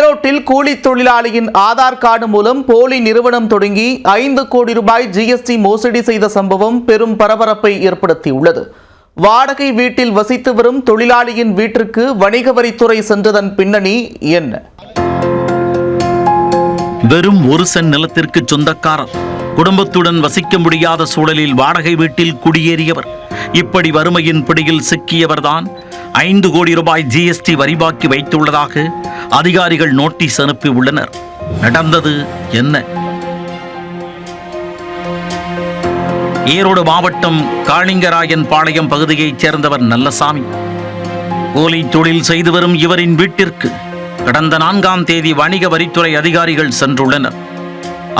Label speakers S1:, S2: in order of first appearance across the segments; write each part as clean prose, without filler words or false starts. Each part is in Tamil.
S1: ஈரோட்டில் கூலி தொழிலாளியின் ஆதார் கார்டு மூலம் போலி நிறுவனம் தொடங்கி 5 கோடி ரூபாய் ஜிஎஸ்டி மோசடி செய்த சம்பவம் பெரும் பரபரப்பை ஏற்படுத்தியுள்ளது. வாடகை வீட்டில் வசித்து வரும் தொழிலாளியின் வீட்டிற்கு வணிக வரித்துறை சென்றதன் பின்னணி என்ன?
S2: வெறும் 1 சென்ட் நிலத்திற்கு சொந்தக்காரர், குடும்பத்துடன் வசிக்க முடியாத சூழலில் வாடகை வீட்டில் குடியேறியவர். இப்படி வறுமையின் பிடியில் சிக்கியவர்தான் 5 கோடி ரூபாய் ஜிஎஸ்டி வரி பாக்கி வைத்துள்ளதாக அதிகாரிகள் நோட்டீஸ் அனுப்பி உள்ளனர். நடந்தது என்ன? ஈரோடு மாவட்டம் காளிங்கராயன் பாளையம் பகுதியைச் சேர்ந்தவர் நல்லசாமி. கூலி தொழில் செய்து வரும் இவரின் வீட்டிற்கு கடந்த 4ஆம் தேதி வணிக வரித்துறை அதிகாரிகள் சென்றுள்ளனர்.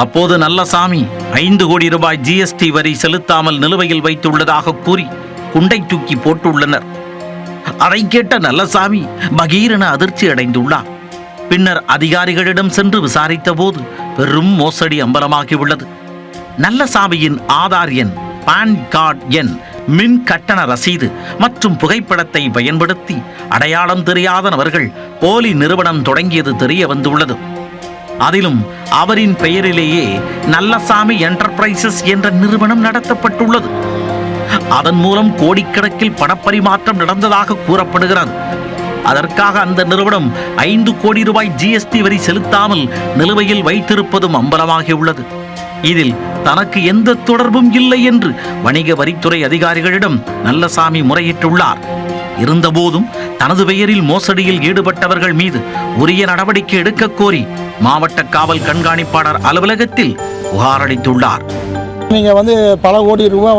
S2: அப்போது நல்லசாமி 5 கோடி ரூபாய் ஜிஎஸ்டி வரி செலுத்தாமல் நிலுவையில் வைத்துள்ளதாக கூறி குண்டை தூக்கி போட்டுள்ளனர். அதை கேட்ட நல்லசாமி பகீரென அதிர்ச்சி அடைந்துள்ளார். பின்னர் அதிகாரிகளிடம் சென்று விசாரித்த போது பெரும் மோசடி அம்பலமாகியுள்ளது. நல்லசாமியின் ஆதார் எண், பான் கார்டு எண், மின் கட்டண ரசீது மற்றும் புகைப்படத்தை பயன்படுத்தி அடையாளம் தெரியாத நபர்கள் போலி நிறுவனம் தொடங்கியது தெரிய வந்துள்ளது. அதிலும் அவரின் பெயரிலேயே நல்லசாமி என்டர்பிரைசஸ் என்ற நிறுவனம் நடத்தப்பட்டுள்ளது. அதன் மூலம் கோடிக்கணக்கில் பணப்பரிமாற்றம் நடந்ததாக கூறப்படுகிறது. அதற்காக அந்த நிறுவனம் 5 கோடி ரூபாய் ஜிஎஸ்டி வரி செலுத்தாமல் நிலுவையில் வைத்திருப்பதும் அம்பலமாகியுள்ளது. இதில் தனக்கு எந்த தொடர்பும் இல்லை என்று வணிக வரித்துறை அதிகாரிகளிடம் நல்லசாமி முறையிட்டுள்ளார். இருந்தபோதும் தனது பெயரில் மோசடியில் ஈடுபட்டவர்கள் மீது உரிய நடவடிக்கை எடுக்க கோரி மாவட்ட காவல் கண்காணிப்பாளர் அலுவலகத்தில் புகார் அளித்துள்ளார்.
S3: நீங்கள் பல கோடி ரூபா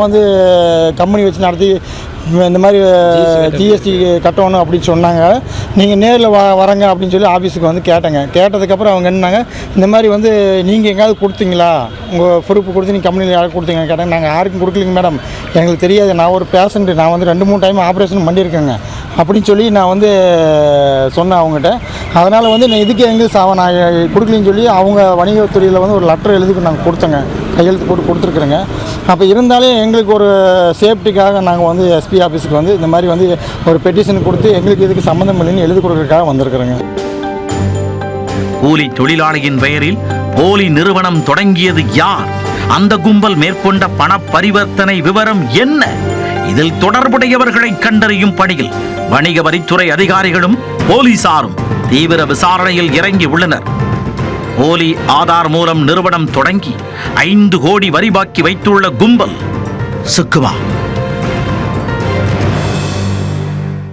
S3: கம்பெனி வச்சு நடத்தி இந்த மாதிரி ஜிஎஸ்டி கட்டணும் அப்படின்னு சொன்னாங்க. நீங்கள் நேரில் வரங்க அப்படின்னு சொல்லி ஆஃபீஸுக்கு கேட்டேங்க. கேட்டதுக்கப்புறம் அவங்க என்னன்னாங்க, இந்த மாதிரி நீங்கள் எங்கேயாவது கொடுத்தீங்களா, உங்கள் ப்ரூஃப் கொடுத்து நீங்கள் கம்பெனியில் யாருக்கு கொடுத்தீங்க கேட்டாங்க. நாங்கள் யாருக்கும் கொடுக்கலிங்க மேடம், எங்களுக்கு தெரியாது, நான் ஒரு பேஷண்ட்டு, நான் 2-3 டைம் ஆப்ரேஷன் பண்ணியிருக்கேங்க அப்படின்னு சொல்லி நான் சொன்னேன் அவங்ககிட்ட. அதனால் நான் இதுக்கு எங்களுக்கு நான் கொடுக்கலின்னு சொல்லி அவங்க வணிகத்துறையில் ஒரு லெட்டர் எழுதி நாங்கள் கொடுத்தோங்க, கையெழுத்து போட்டு கொடுத்துருக்குறேங்க. அப்போ இருந்தாலே எங்களுக்கு ஒரு சேஃப்டிக்காக நாங்கள் எஸ்பி ஆஃபீஸுக்கு இந்த மாதிரி ஒரு பெட்டிஷன் கொடுத்து எங்களுக்கு இதுக்கு சம்மந்தம் இல்லைன்னு எழுதி கொடுக்கறதுக்காக வந்திருக்கிறேங்க.
S2: கூலி தொழிலாளியின் பெயரில் போலி நிறுவனம் தொடங்கியது யார்? அந்த கும்பல் மேற்கொண்ட பண பரிவர்த்தனை விவரம் என்ன? இதில் தொடர்புடையவர்களை கண்டறியும் பணியில் வணிக வரித்துறை அதிகாரிகளும் போலீசாரும் தீவிர விசாரணையில் இறங்கி உள்ளனர். போலி ஆதார் மூலம் நிறுவனம் தொடங்கி 5 கோடி வரி பாக்கி வைத்துள்ள கும்பல் சிக்குமா?